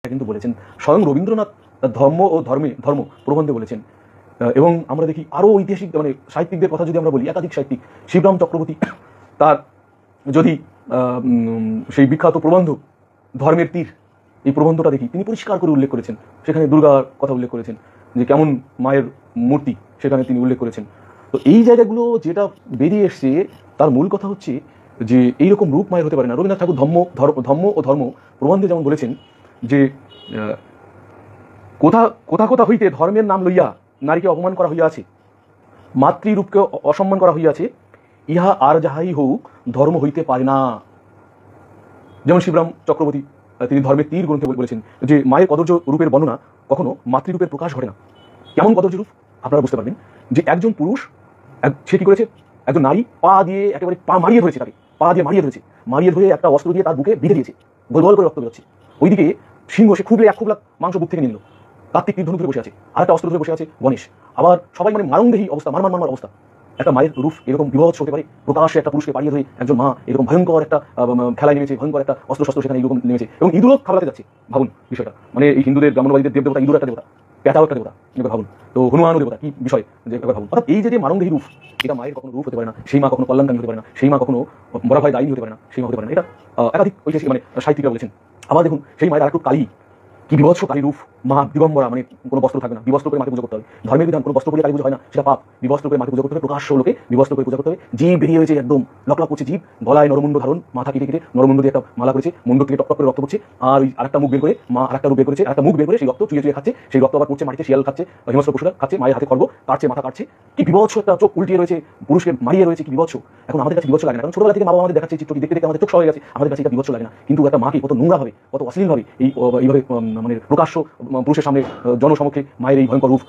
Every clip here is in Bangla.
কিন্তু বলেছেন, স্বয়ং রবীন্দ্রনাথ ধর্ম ও ধর্ম প্রবন্ধে বলেছেন। এবং আমরা দেখি আরও ঐতিহাসিক মানে সাহিত্যিকদের কথা যদি আমরা বলি, একাধিক সাহিত্যিক, শিবরাম চক্রবর্তী তার যদি সেই বিখ্যাত প্রবন্ধ ধর্মের তীর, এই প্রবন্ধটা দেখি, তিনি পরিষ্কার করে উল্লেখ করেছেন। সেখানে দুর্গার কথা উল্লেখ করেছেন, যে কেমন মায়ের মূর্তি সেখানে তিনি উল্লেখ করেছেন। তো এই জায়গাগুলো যেটা বেরিয়ে এসছে, তার মূল কথা হচ্ছে যে এইরকম রূপ মায়ের হতে পারে না। রবীন্দ্রনাথ ঠাকুর ধর্ম ও ধর্ম প্রবন্ধে যেমন বলেছেন যে কোথা কোথা কোথা হইতে ধর্মের নাম লইয়া নারীকে অপমান করা হইয়াছে, মাতৃরূপকে অসম্মান করা হইয়াছে, ইহা আর যাহাই হোক ধর্ম হইতে পারে না। যেমন শিবরাম চক্রবর্তী তিনি ধর্মের তীর গ্রন্থে বলেছেন যে মায়ের কদর্য রূপের বর্ণনা কখনো মাতৃরূপের প্রকাশ ঘটে না। কেমন কদর্য রূপ আপনারা বুঝতে পারবেন যে একজন পুরুষ সে কি করেছে, একজন নারী পা দিয়ে একেবারে পা মারিয়ে ধরেছে, তাকে পা দিয়ে মারিয়ে ধরে একটা অস্ত্র দিয়ে তার বুকে বেঁধে দিয়েছে, গোল গোল করে রক্ত বেরোচ্ছে। ওইদিকে সিংহ সে খুবলে এক খুবলা মাংস বুক থেকে নিল, কার্তিক তীর ধনু ধরে বসে আছে, আর একটা অস্ত্র ধরে বসে আছে গণেশ। আবার সবাই মানে মারণদেহী অবস্থা, মার অবস্থা। একটা মায়ের রূপ এরকম বিভৎস হতে পারে? প্রকাশ্যে একটা পুরুষকে পাড়িয়ে ধরে একজন মা এরকম ভয়ঙ্কর একটা খেলায় নেমেছে, ভয়ঙ্কর একটা অস্ত্র শস্ত্র সেখানে এরকম নেমেছে, এবং ইঁদুরও খাওয়াতে যাচ্ছে। ভাবুন বিষয়টা, মানে এই হিন্দুদের ব্রাহ্মণবাদীদের দেবতা ইঁদুর একটা দেবতা, পেটাও একটা দেবতা, এবার ভাবুন। তো হনুমানও দেবতা, কি বিষয় যে একবার ভাবুন। অর্থাৎ এই যে মারণদেহী রূপ, এটা মায়ের কখনো রূপ হতে পারে না। সেই মা কখনো কল্যাণকামী হতে পারে না, সেই মা কখনো বড় ভাই দায়ী হতে পারে না, সেই মা হতে পারে না। এটা একাধিক ঐতিহাসিক মানে সাহিত্যিকরা বলেছেন। আবার দেখুন সেই মায়ের আরেকটু কালী, কি বিভৎস কালী রূপ, মা দিগম্বরা, মানে কোনো বস্ত্র থাকবে না, বিবস্ত্র করে মাকে পুজো করতে হবে। ধর্মের বিধান, কোনো বস্ত্র পরে কালী পুজো হয় না, সেটা পাপ। বিবস্ত্র করে মাকে পুজো করতে হবে, প্রকাশ্য লোকে বিবস্ত্র করে পূজা করতে হবে। জীব বেরিয়ে হয়েছে একদম লকলক করছে জীব, গলায় নরমুণ্ড ধারণ, মাথা কেটে কেটে নরমুণ্ড দিয়ে একটা মালা করেছে, মুন্ড থেকে টপ করে রক্ত পড়ছে। আর ওই আরেকটা মুখ বের করে মা আরেকটা রূপ বের করেছে, আরেকটা মুখ বের করে সেই রক্ত চুয়ে চুয়ে খাচ্ছে, সেই রক্ত আবার পড়ছে মাটিতে, শিয়াল খাচ্ছে, হিংস্র পশুরা খাচ্ছে, মায়ের হাতে খর্ব কাটছে, মাথা কাটছে। কি বিভৎস একটা চোখ উল্টিয়ে রয়েছে, পুরুষকে মারিয়ে রয়েছে, কি বিভৎস। এখন আমাদের কাছে বিভৎস লাগে না, কারণ ছোটবেলা থেকে মা বাবা আমাদের দেখাচ্ছে চিত্রটি দেখতে দেখতে আমাদের চোখ সরে গেছে, আমাদের কাছে এটা বিভৎস লাগে না। কিন্তু একটা মাকে কত নোংরা ভাবে, কত অশ্লীলভাবে এইভাবে মানে প্রকাশ্য পুরুষের সামনে জনসমক্ষে মায়ের এই ভয়ঙ্কর রূপ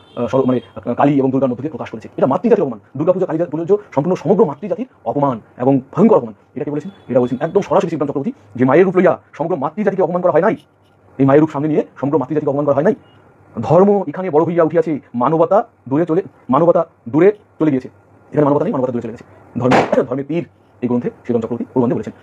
মানে কালী এবং দুর্গার মধ্যে দিয়ে প্রকাশ করেছে। এটা মাতৃজাতির অপমান। দুর্গাপূজা, কালী পুজো সম্পূর্ণ সমগ্র মাতৃজাতির অপমান এবং ভয়ঙ্কর অপমান। এটাকে বলেছেন, এটা বলেছেন একদম সরাসরি শিবরাম চক্রবর্তী, যে মায়ের রূপ লইয়া সমগ্র মাতৃজাতিকে অপমান করা হয় নাই। এই মায়ের রূপ সামনে নিয়ে সমগ্র মাতৃজাতিকে অপমান করা হয় নাই। ধর্ম এখানে বড় হইয়া উঠিয়াছে, মানবতা দূরে চলে গিয়েছে। এখানে মানবতা নেই, মানবতা দূরে চলে গেছে। ধর্মের তীর এই গ্রন্থে শিবরাম চক্রবর্তী প্রবন্ধে বলেছেন।